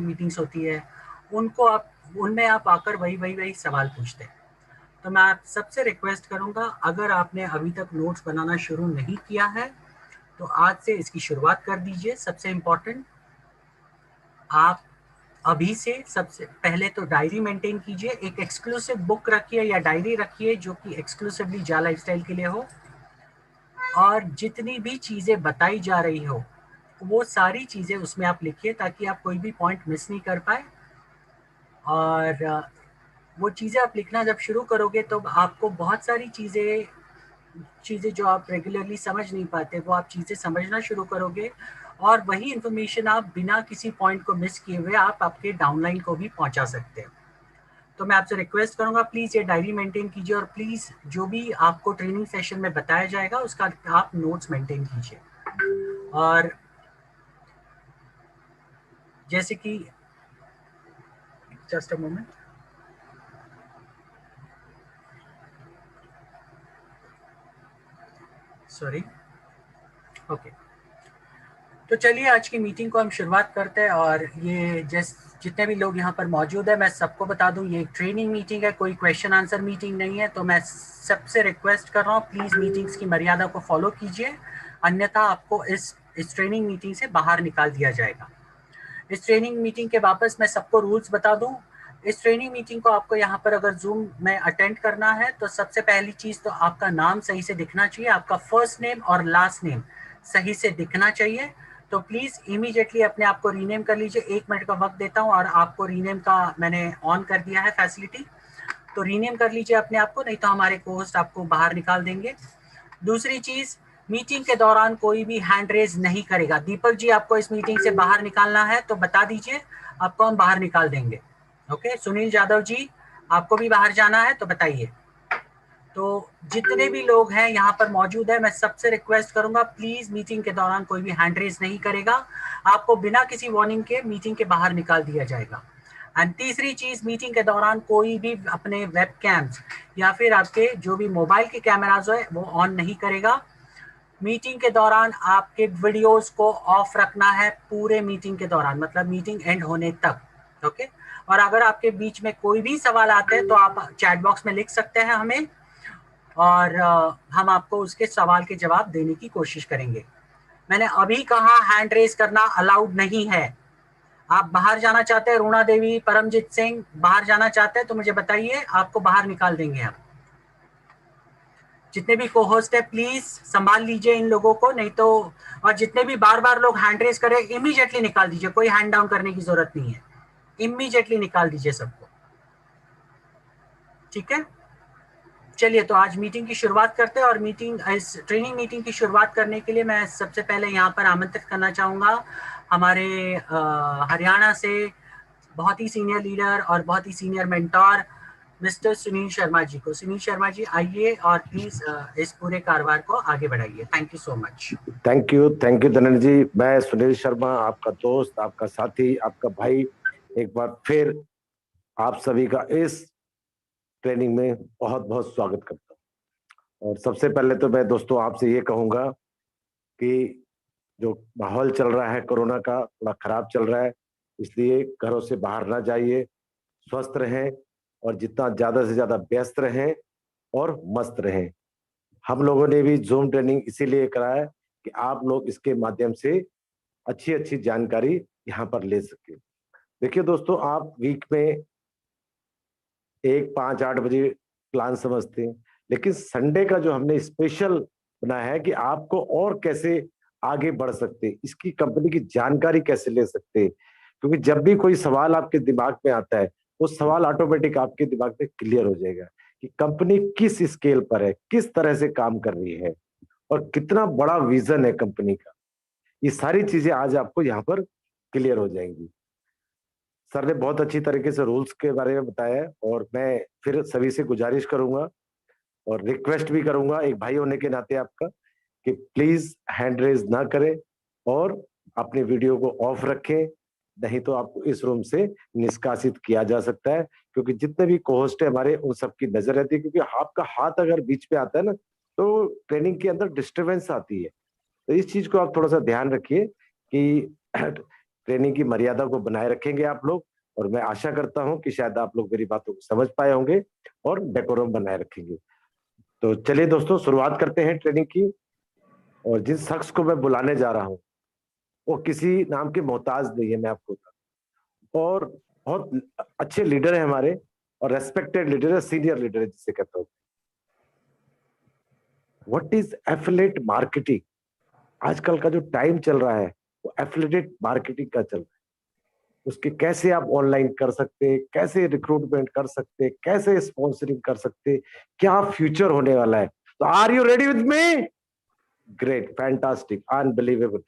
Meetings होती है, उनको आप उनमें आप आकर वही सवाल पूछते हैं। तो मैं आप सबसे रिक्वेस्ट करूंगा, अगर आपने अभी तक नोट्स बनाना शुरू नहीं किया है तो आज से इसकी शुरुआत कर दीजिए। सबसे इम्पोर्टेंट, आप अभी से सबसे पहले तो डायरी मेंटेन कीजिए, एक एक्सक्लूसिव बुक रखिए या डायरी रखिए जो कि एक्सक्लूसिवली जा लाइफस्टाइल के लिए हो, और जितनी भी चीज़ें बताई जा रही हो वो सारी चीज़ें उसमें आप लिखिए ताकि आप कोई भी पॉइंट मिस नहीं कर पाए। और वो चीज़ें आप लिखना जब शुरू करोगे तो आपको बहुत सारी चीज़ें जो आप रेगुलरली समझ नहीं पाते वो आप चीज़ें समझना शुरू करोगे, और वही इन्फॉर्मेशन आप बिना किसी पॉइंट को मिस किए हुए आप आपके डाउनलाइन को भी पहुंचा सकते हो। तो मैं आपसे रिक्वेस्ट करूंगा, प्लीज़ ये डायरी मेंटेन कीजिए, और प्लीज़ जो भी आपको ट्रेनिंग सेशन में बताया जाएगा उसका आप नोट्स मेंटेन कीजिए। और जैसे कि just a moment, sorry, okay. तो चलिए आज की मीटिंग को हम शुरुआत करते हैं। और ये जितने भी लोग यहाँ पर मौजूद है मैं सबको बता दूं, ये एक ट्रेनिंग मीटिंग है, कोई क्वेश्चन आंसर मीटिंग नहीं है। तो मैं सबसे रिक्वेस्ट कर रहा हूँ, प्लीज़ मीटिंग्स की मर्यादा को फॉलो कीजिए, अन्यथा आपको इस ट्रेनिंग मीटिंग से बाहर निकाल दिया जाएगा। इस ट्रेनिंग मीटिंग के वापस मैं सबको रूल्स बता दूं। इस ट्रेनिंग मीटिंग को आपको यहाँ पर अगर जूम में अटेंड करना है तो सबसे पहली चीज़ तो आपका नाम सही से दिखना चाहिए, आपका फर्स्ट नेम और लास्ट नेम सही से दिखना चाहिए। तो प्लीज़ इमीडिएटली अपने आप को रीनेम कर लीजिए। 1 मिनट का वक्त देता हूँ और आपको रीनेम का मैंने ऑन कर दिया है फैसिलिटी, तो रीनेम कर लीजिए अपने आप को, नहीं तो हमारे कोस्ट आपको बाहर निकाल देंगे। दूसरी चीज, मीटिंग के दौरान कोई भी हैंड रेज नहीं करेगा। दीपक जी, आपको इस मीटिंग से बाहर निकालना है तो बता दीजिए, आपको हम बाहर निकाल देंगे। ओके, सुनील यादव जी, आपको भी बाहर जाना है तो बताइए। तो जितने भी लोग हैं यहाँ पर मौजूद है, मैं सबसे रिक्वेस्ट करूंगा, प्लीज मीटिंग के दौरान कोई भी हैंड रेज नहीं करेगा, आपको बिना किसी वार्निंग के मीटिंग के बाहर निकाल दिया जाएगा। एंड तीसरी चीज, मीटिंग के दौरान कोई भी अपने वेब कैम्स या फिर आपके जो भी मोबाइल के कैमराज है वो ऑन नहीं करेगा। मीटिंग के दौरान आपके वीडियोस को ऑफ रखना है पूरे मीटिंग के दौरान, मतलब मीटिंग एंड होने तक। ओके, और अगर आपके बीच में कोई भी सवाल आते हैं तो आप चैट बॉक्स में लिख सकते हैं हमें, और हम आपको उसके सवाल के जवाब देने की कोशिश करेंगे। मैंने अभी कहा हैंड रेज करना अलाउड नहीं है। आप बाहर जाना चाहते हैं, रुणा देवी, परमजीत सिंह बाहर जाना चाहते हैं तो मुझे बताइए, आपको बाहर निकाल देंगे हम। जितने भी को-होस्ट है प्लीज संभाल लीजिए इन लोगों को, नहीं तो, और जितने भी बार बार लोग हैंड रेज करें इमीडिएटली निकाल दीजिए, कोई हैंड डाउन करने की जरूरत नहीं है, इमीडिएटली निकाल दीजिए सबको। ठीक है, चलिए तो आज मीटिंग की शुरुआत करते हैं। और इस ट्रेनिंग मीटिंग की शुरुआत करने के लिए मैं सबसे पहले यहाँ पर आमंत्रित करना चाहूँगा हमारे हरियाणा से बहुत ही सीनियर लीडर और बहुत ही senior mentor mister Sunil Sharma ji को। सुनील शर्मा जी आइए और प्लीज इस पूरे कारोबार को आगे बढ़ाइए। Thank you so much. Thank you Dhananjay ji. मैं सुनील शर्मा, आपका दोस्त, आपका साथी, आपका भाई, एक बार फिर आप सभी का इस ट्रेनिंग में बहुत बहुत स्वागत करता हूँ। और सबसे पहले तो मैं दोस्तों आपसे ये कहूँगा कि जो माहौल चल रहा है कोरोना का, थोड़ा खराब चल रहा है, इसलिए घरों से बाहर ना जाइए, स्वस्थ रहें और जितना ज्यादा से ज्यादा व्यस्त रहें और मस्त रहें। हम लोगों ने भी जूम ट्रेनिंग इसीलिए कराया है कि आप लोग इसके माध्यम से अच्छी अच्छी जानकारी यहाँ पर ले सके। देखिए दोस्तों, आप वीक में 1, 5, 8 बजे प्लान समझते हैं, लेकिन संडे का जो हमने स्पेशल बनाया है कि आपको और कैसे आगे बढ़ सकते, इसकी कंपनी की जानकारी कैसे ले सकते, क्योंकि जब भी कोई सवाल आपके दिमाग में आता है वो सवाल ऑटोमेटिक आपके दिमाग में क्लियर हो जाएगा कि कंपनी किस स्केल पर है, किस तरह से काम कर रही है और कितना बड़ा विजन है कंपनी का। ये सारी चीजें आज आपको यहाँ पर क्लियर हो जाएंगी। सर ने बहुत अच्छी तरीके से रूल्स के बारे में बताया है और मैं फिर सभी से गुजारिश करूंगा और रिक्वेस्ट भी करूंगा एक भाई होने के नाते आपका कि प्लीज हैंड रेज ना करें और अपने वीडियो को ऑफ रखें, नहीं तो आपको इस रूम से निष्कासित किया जा सकता है, क्योंकि जितने भी कोहोस्ट है हमारे उन सबकी नजर रहती है, क्योंकि आपका हाथ अगर बीच में आता है ना तो ट्रेनिंग के अंदर डिस्टरबेंस आती है। तो इस चीज को आप थोड़ा सा ध्यान रखिए कि ट्रेनिंग की मर्यादा को बनाए रखेंगे आप लोग, और मैं आशा करता हूं कि शायद आप लोग मेरी बातों को समझ पाए होंगे और डेकोरम बनाए रखेंगे। तो चलिए दोस्तों, शुरुआत करते हैं ट्रेनिंग की। और जिस शख्स को मैं बुलाने जा रहा हूँ वो किसी नाम के मोहताज नहीं है, मैं आपको बता, और बहुत अच्छे लीडर है हमारे, और रेस्पेक्टेड लीडर है, सीनियर लीडर है जिसे कहता हूँ। What is affiliate marketing? आजकल का जो टाइम चल रहा है वो एफिलिएट मार्केटिंग का चल रहा है। उसके कैसे आप ऑनलाइन कर सकते, कैसे रिक्रूटमेंट कर सकते, कैसे स्पॉन्सरिंग कर सकते, क्या फ्यूचर होने वाला है। तो are you ready with me? Great, fantastic, unbelievable.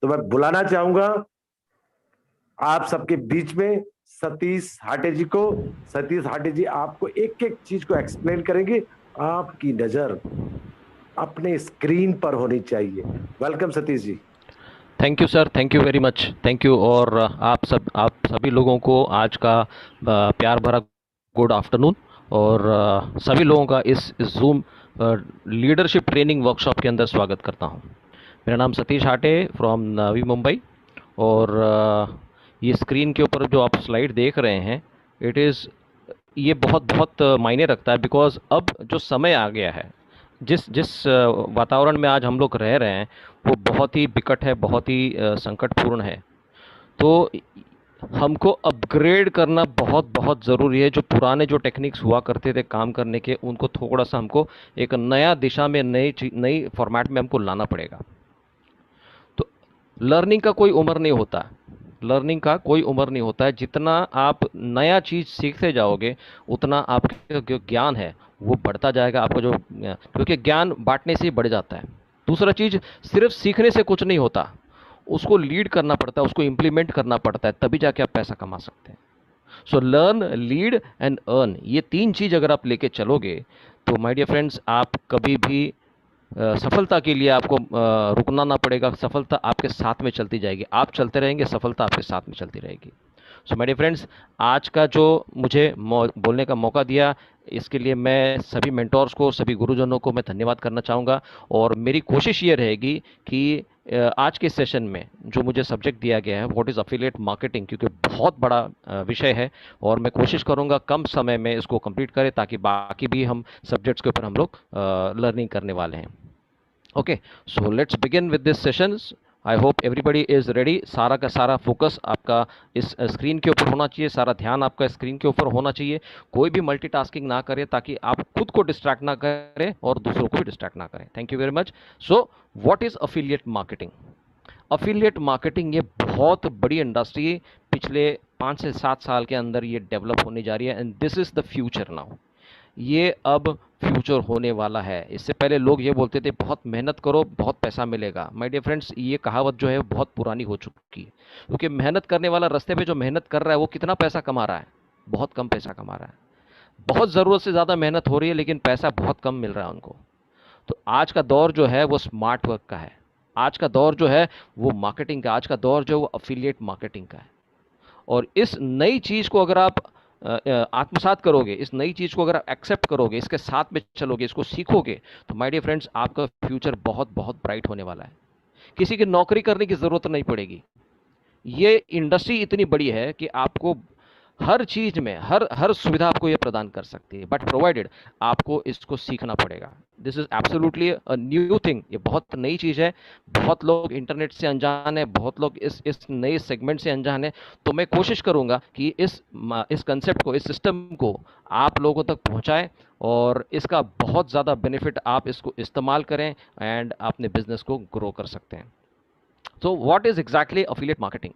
तो मैं बुलाना चाहूंगा आप सबके बीच में सतीश हाटे जी को। सतीश हाटे जी आपको एक एक चीज को एक्सप्लेन करेंगे। आपकी नजर अपने स्क्रीन पर होनी चाहिए। Welcome Satish ji. Thank you sir, thank you very much, thank you. और आप सभी लोगों को आज का प्यार भरा गुड आफ्टरनून, और सभी लोगों का इस जूम लीडरशिप ट्रेनिंग वर्कशॉप के अंदर स्वागत करता हूं। मेरा नाम सतीश हाटे फ्रॉम नवी मुंबई। और ये स्क्रीन के ऊपर जो आप स्लाइड देख रहे हैं, इट इज़ ये बहुत बहुत मायने रखता है, बिकॉज अब जो समय आ गया है, जिस जिस वातावरण में आज हम लोग रह रहे हैं, वो बहुत ही बिकट है, बहुत ही संकटपूर्ण है। तो हमको अपग्रेड करना बहुत बहुत ज़रूरी है। जो पुराने जो टेक्निक्स हुआ करते थे काम करने के, उनको थोड़ा सा हमको एक नया दिशा में, नई फॉर्मेट में हमको लाना पड़ेगा। तो लर्निंग का कोई उम्र नहीं होता, लर्निंग का कोई उम्र नहीं होता है। जितना आप नया चीज़ सीखते जाओगे, उतना आपका जो ज्ञान है वो बढ़ता जाएगा। आपका जो, क्योंकि ज्ञान बांटने से ही बढ़ जाता है। दूसरा चीज़, सिर्फ सीखने से कुछ नहीं होता, उसको लीड करना पड़ता है, उसको इम्प्लीमेंट करना पड़ता है, तभी जाके आप पैसा कमा सकते हैं। So learn, lead and earn, ये तीन चीज़ अगर आप लेके चलोगे, तो माय डियर फ्रेंड्स, आप कभी भी सफलता के लिए आपको रुकना ना पड़ेगा। सफलता आपके साथ में चलती जाएगी, आप चलते रहेंगे, सफलता आपके साथ में चलती रहेगी। सो माय डियर फ्रेंड्स, आज का जो मुझे बोलने का मौका दिया, इसके लिए मैं सभी मेंटोर्स को, सभी गुरुजनों को मैं धन्यवाद करना चाहूँगा। और मेरी कोशिश ये रहेगी कि आज के सेशन में जो मुझे सब्जेक्ट दिया गया है, व्हाट इज़ अफिलिएट मार्केटिंग, क्योंकि बहुत बड़ा विषय है, और मैं कोशिश करूँगा कम समय में इसको कंप्लीट करें, ताकि बाकी भी हम सब्जेक्ट्स के ऊपर हम लोग लर्निंग करने वाले हैं। Okay, so let's begin with this sessions. I hope everybody is ready. सारा का सारा फोकस आपका इस स्क्रीन के ऊपर होना चाहिए, सारा ध्यान आपका स्क्रीन के ऊपर होना चाहिए। कोई भी मल्टीटास्किंग ना करे, ताकि आप खुद को डिस्ट्रैक्ट ना करें और दूसरों को भी डिस्ट्रैक्ट ना करें। Thank you very much. So what is affiliate marketing? Affiliate marketing ये बहुत बड़ी इंडस्ट्री, पिछले 5 से 7 साल के अंदर ये डेवलप होने जा रही है, and this is the future now. ये अब फ्यूचर होने वाला है। इससे पहले लोग ये बोलते थे बहुत मेहनत करो, बहुत पैसा मिलेगा। माय डियर फ्रेंड्स, ये कहावत जो है बहुत पुरानी हो चुकी है, क्योंकि मेहनत करने वाला, रास्ते पे जो मेहनत कर रहा है, वो कितना पैसा कमा रहा है? बहुत कम पैसा कमा रहा है। बहुत ज़रूरत से ज़्यादा मेहनत हो रही है, लेकिन पैसा बहुत कम मिल रहा है उनको। तो आज का दौर जो है वो स्मार्ट वर्क का है। आज का दौर जो है वो मार्केटिंग का, आज का दौर जो है वो अफिलिएट मार्केटिंग का है। और इस नई चीज़ को अगर आप आत्मसात करोगे, इस नई चीज़ को अगर आप एक्सेप्ट करोगे, इसके साथ में चलोगे, इसको सीखोगे, तो माय डियर फ्रेंड्स, आपका फ्यूचर बहुत बहुत ब्राइट होने वाला है। किसी की नौकरी करने की ज़रूरत नहीं पड़ेगी। ये इंडस्ट्री इतनी बड़ी है कि आपको हर चीज़ में, हर हर सुविधा आपको ये प्रदान कर सकती है, बट प्रोवाइडेड आपको इसको सीखना पड़ेगा। This is absolutely a new thing, ये बहुत नई चीज़ है। बहुत लोग इंटरनेट से अनजान है, बहुत लोग इस नए सेगमेंट से अनजान है। तो मैं कोशिश करूँगा कि इस कंसेप्ट को, इस सिस्टम को आप लोगों तक पहुँचाएँ, और इसका बहुत ज़्यादा बेनिफिट आप इसको इस्तेमाल करें, एंड अपने बिजनेस को ग्रो कर सकते हैं। तो what is exactly affiliate marketing?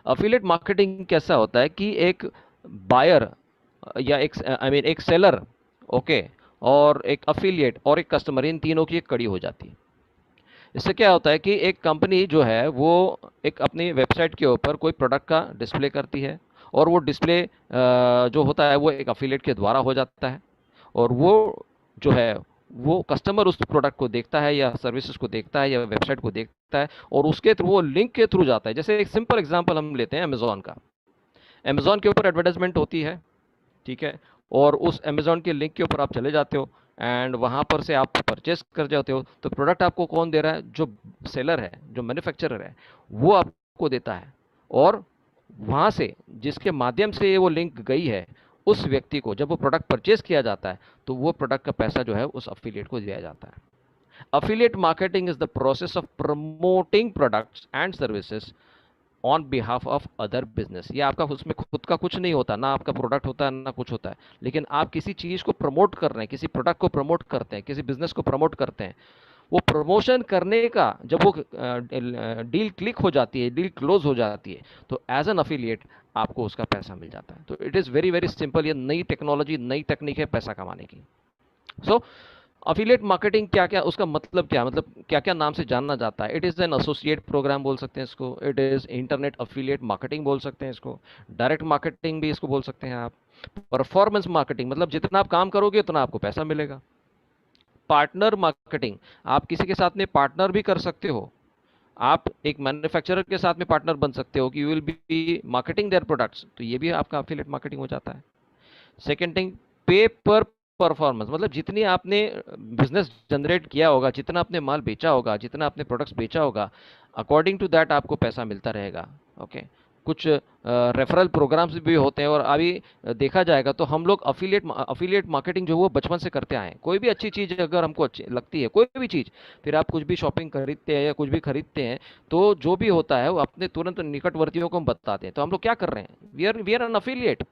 Affiliate marketing कैसा होता है कि एक बायर या एक सेलर, ओके, और एक अफिलिएट और एक कस्टमर, इन तीनों की एक कड़ी हो जाती है। इससे क्या होता है कि एक कंपनी जो है वो एक अपनी वेबसाइट के ऊपर कोई प्रोडक्ट का डिस्प्ले करती है, और वो डिस्प्ले जो होता है वो एक अफिलिएट के द्वारा हो जाता है। और वो जो है, वो कस्टमर उस प्रोडक्ट को देखता है, या सर्विसेज को देखता है, या वेबसाइट को देखता है, और उसके थ्रू, वो लिंक के थ्रू जाता है। जैसे एक सिंपल एग्जांपल हम लेते हैं अमेज़ॉन का। अमेज़ॉन के ऊपर एडवर्टाइजमेंट होती है, ठीक है, और उस अमेज़ॉन के लिंक के ऊपर आप चले जाते हो, एंड वहाँ पर से आप परचेस कर जाते हो। तो प्रोडक्ट आपको कौन दे रहा है? जो सेलर है, जो मैन्युफैक्चरर है, वो आपको देता है। और वहाँ से जिसके माध्यम से वो लिंक गई है, उस व्यक्ति को जब वो प्रोडक्ट परचेज किया जाता है तो वो प्रोडक्ट का पैसा जो है उस अफिलिएट को दिया जाता है। Affiliate marketing is the process of promoting products and services on behalf of other business. ये आपका उसमें खुद का कुछ नहीं होता, ना आपका प्रोडक्ट होता है ना कुछ होता है, लेकिन आप किसी चीज़ को प्रमोट कर रहे हैं, किसी प्रोडक्ट को प्रमोट करते हैं, किसी बिजनेस को प्रमोट करते हैं। वो प्रमोशन करने का जब वो डील क्लिक हो जाती है, डील क्लोज हो जाती है, तो एज एन अफिलिएट आपको उसका पैसा मिल जाता है। तो it is very very simple. ये नई टेक्नोलॉजी, नई टेक्निक है पैसा कमाने की। सो अफिलिएट मार्केटिंग क्या क्या, उसका मतलब क्या, मतलब क्या क्या नाम से जानना जाता है। It is an associate programme बोल सकते हैं इसको, it is internet affiliate marketing बोल सकते हैं इसको, डायरेक्ट मार्केटिंग भी इसको बोल सकते हैं आप, परफॉर्मेंस मार्केटिंग मतलब जितना आप काम करोगे उतना आपको पैसा मिलेगा, पार्टनर मार्केटिंग, आप किसी के साथ में पार्टनर भी कर सकते हो, आप एक मैन्युफैक्चरर के साथ में पार्टनर बन सकते हो कि you will be marketing their products, तो ये भी आपका अफिलिएट मार्केटिंग हो जाता है। सेकेंड थिंग, पे पर परफॉर्मेंस, मतलब जितनी आपने बिजनेस जनरेट किया होगा, जितना आपने माल बेचा होगा, जितना आपने प्रोडक्ट्स बेचा होगा, अकॉर्डिंग टू दैट आपको पैसा मिलता रहेगा। ओके, कुछ रेफरल प्रोग्राम्स भी होते हैं, और अभी देखा जाएगा तो हम लोग अफिलिएट मार्केटिंग जो वो बचपन से करते आए हैं। कोई भी अच्छी चीज़ अगर हमको अच्छी लगती है, कोई भी चीज़, फिर आप कुछ भी शॉपिंग खरीदते हैं या कुछ भी खरीदते हैं, तो जो भी होता है वो अपने तुरंत निकटवर्तियों को हम बताते हैं। तो हम लोग क्या कर रहे हैं, वी आर एन अफिलिएट,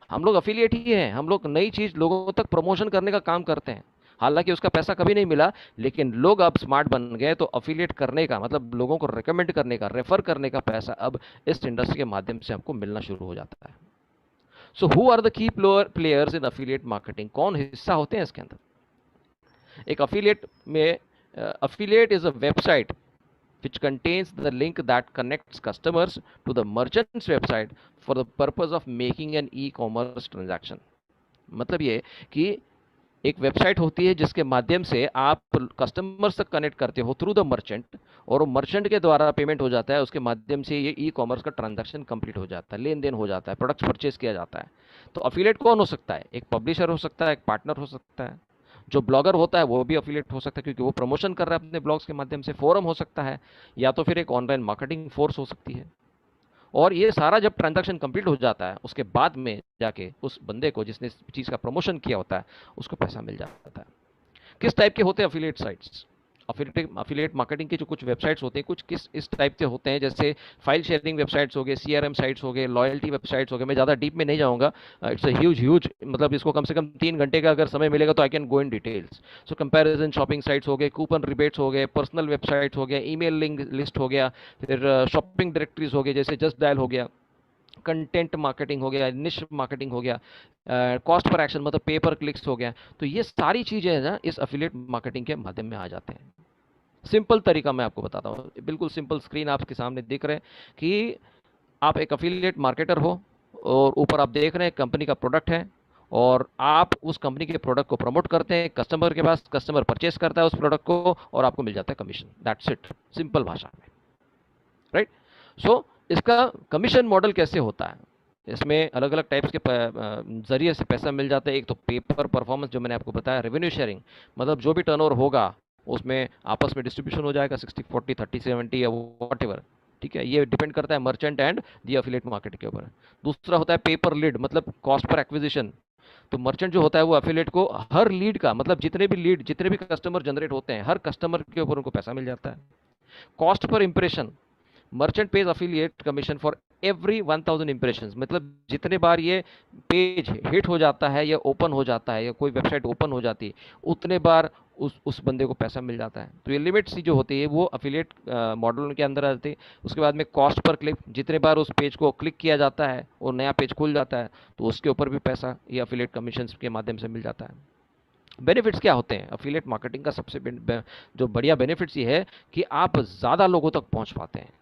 हम लोग अफिलिएट ही हैं। हम लोग नई चीज़ लोगों तक प्रमोशन करने का काम करते हैं, हालांकि उसका पैसा कभी नहीं मिला, लेकिन लोग अब स्मार्ट बन गए, तो अफिलिएट करने का मतलब लोगों को रिकमेंड करने का, रेफर करने का पैसा अब इस इंडस्ट्री के माध्यम से हमको मिलना शुरू हो जाता है। So who are the key players in affiliate marketing, कौन हिस्सा होते हैं इसके अंदर। एक अफिलिएट में, affiliate is a website which contains the link that connects customers to the merchant's website for the purpose of making an e-commerce transaction। मतलब ये कि एक वेबसाइट होती है जिसके माध्यम से आप कस्टमर्स तक कनेक्ट करते हो थ्रू द मर्चेंट, और वो मर्चेंट के द्वारा पेमेंट हो जाता है, उसके माध्यम से ये ई कॉमर्स का ट्रांजैक्शन कंप्लीट हो जाता है, लेन देन हो जाता है, प्रोडक्ट्स परचेज किया जाता है। तो अफिलिएट कौन हो सकता है, एक पब्लिशर हो सकता है, एक पार्टनर हो सकता है, जो ब्लॉगर होता है वो भी अफिलिएट हो सकता है क्योंकि वो प्रमोशन कर रहा है अपने ब्लॉग्स के माध्यम से, फोरम हो सकता है, या तो फिर एक ऑनलाइन मार्केटिंग फोर्स हो सकती है। और ये सारा जब ट्रांजैक्शन कंप्लीट हो जाता है, उसके बाद में जाके उस बंदे को जिसने इस चीज़ का प्रमोशन किया होता है उसको पैसा मिल जाता है। किस टाइप के होते हैं अफिलिएट साइट्स, अफिलिएट मार्केटिंग के जो कुछ वेबसाइट्स होते हैं कुछ किस इस टाइप के होते हैं, जैसे फाइल शेयरिंग वेबसाइट्स हो गए, सीआरएम साइट्स हो गए, लॉयल्टी वेबसाइट्स हो गए। मैं ज़्यादा डीप में नहीं जाऊँगा, इट्स अ ह्यूज, मतलब इसको कम से कम 3 घंटे का अगर समय मिलेगा तो I can go in details. So comparison shopping sites हो गए, कूपन रिबेट्स हो गए, पर्सनल वेबसाइट्स हो गया, ईमेल लिंक लिस्ट हो गया, फिर शॉपिंग डायरेक्टरीज हो गए जैसे जस्ट डायल हो गया, कंटेंट मार्केटिंग हो गया, निश मार्केटिंग हो गया, कॉस्ट पर एक्शन मतलब पे पर क्लिक्स हो गया। तो ये सारी चीज़ें हैं ना इस अफिलिएट मार्केटिंग के माध्यम में आ जाते हैं। सिंपल तरीका मैं आपको बताता हूँ, बिल्कुल सिंपल स्क्रीन आपके सामने दिख रहे हैं कि आप एक अफिलिएट मार्केटर हो, और ऊपर आप देख रहे हैं कंपनी का प्रोडक्ट है, और आप उस कंपनी के प्रोडक्ट को प्रमोट करते हैं कस्टमर के पास, कस्टमर परचेस करता है उस प्रोडक्ट को और आपको मिल जाता है कमीशन। दैट्स इट, सिंपल भाषा में, राइट। सो इसका कमीशन मॉडल कैसे होता है, इसमें अलग अलग टाइप्स के जरिए से पैसा मिल जाता है। एक तो पेपर परफॉर्मेंस जो मैंने आपको बताया, रेवेन्यू शेयरिंग मतलब जो भी टर्नओवर होगा उसमें आपस में डिस्ट्रीब्यूशन हो जाएगा 60-40, 30-70 या वॉट एवर, ठीक है। ये डिपेंड करता है merchant and the affiliate market के ऊपर। दूसरा होता है पेपर लीड मतलब कॉस्ट पर एक्विजिशन। तो मर्चेंट जो होता है वो अफिलिएट को हर लीड का मतलब जितने भी कस्टमर जनरेट होते हैं हर कस्टमर के ऊपर उनको पैसा मिल जाता है। Cost per impression, merchant page affiliate commission for every 1000 impressions, मतलब जितने बार ये पेज हिट हो जाता है या ओपन हो जाता है या कोई वेबसाइट ओपन हो जाती है उतने बार उस बंदे को पैसा मिल जाता है। तो ये लिमिट सी जो होती है वो अफिलिएट मॉडल के अंदर आती है। उसके बाद में कॉस्ट पर क्लिक, जितने बार उस पेज को क्लिक किया जाता है और नया पेज खुल जाता है तो उसके ऊपर भी पैसा ये अफिलिएट कमीशन के माध्यम से मिल जाता है। बेनिफिट्स क्या होते हैं अफिलिएट मार्केटिंग का, सबसे जो बढ़िया बेनिफिट्स ये है कि आप ज़्यादा लोगों तक पहुंच पाते हैं।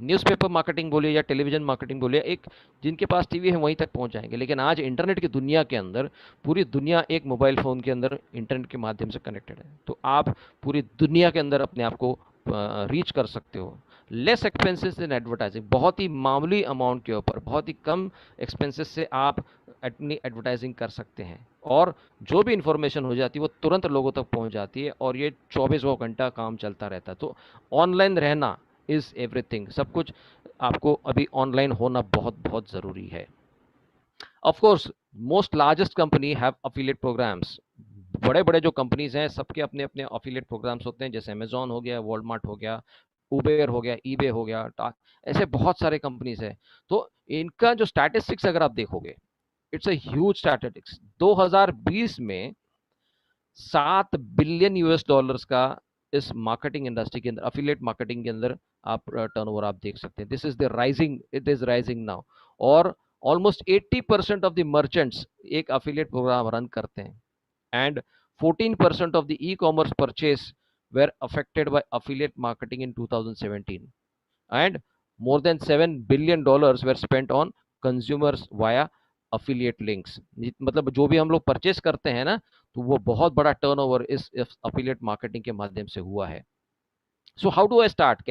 न्यूज़पेपर मार्केटिंग बोलिए या टेलीविज़न मार्केटिंग बोलिए, एक जिनके पास टीवी है वहीं तक पहुंच जाएंगे, लेकिन आज इंटरनेट की दुनिया के अंदर पूरी दुनिया एक मोबाइल फ़ोन के अंदर इंटरनेट के माध्यम से कनेक्टेड है, तो आप पूरी दुनिया के अंदर अपने आप को रीच कर सकते हो। लेस एक्सपेंसेस इन एडवर्टाइजिंग, बहुत ही मामूली अमाउंट के ऊपर बहुत ही कम एक्सपेंसेस से आप अपनी एडवर्टाइजिंग कर सकते हैं, और जो भी इंफॉर्मेशन हो जाती है वो तुरंत लोगों तक पहुंच जाती है, और ये 24 घंटा काम चलता रहता है। तो ऑनलाइन रहना इज एवरीथिंग, सब कुछ आपको अभी ऑनलाइन होना बहुत बहुत जरूरी है। Of course most largest company have affiliate programmes. बड़े बड़े जो कंपनीज हैं सबके अपने अपने अफिलिएट प्रोग्राम्स होते हैं, जैसे अमेजोन हो गया, वॉलमार्ट हो गया, उबेर हो गया, ईबे हो गया, ऐसे बहुत सारे कंपनीज हैं। तो इनका जो स्टैटिस्टिक्स अगर आप देखोगे, इट्स अ ह्यूज स्टैटिस्टिक्स। 2020 में 7 बिलियन यूएस डॉलर्स का इस मार्केटिंग इंडस्ट्री के अंदर, अफिलिएट मार्केटिंग के अंदर आप टर्नओवर आप देख सकते हैं। This is the rising, it is rising now. और ऑलमोस्ट 80% ऑफ द मर्चेंट्स एक अफिलिएट प्रोग्राम रन करते हैं, and 14% of the e-commerce purchase were affected by affiliate marketing in 2017, and more than $7 billion were spent on consumers via affiliate links। मतलब जो भी हम लोग purchase करते हैं ना, तो वो बहुत बड़ा टर्नओवर इस affiliate marketing के माध्यम से हुआ है। So how do I start, कैसे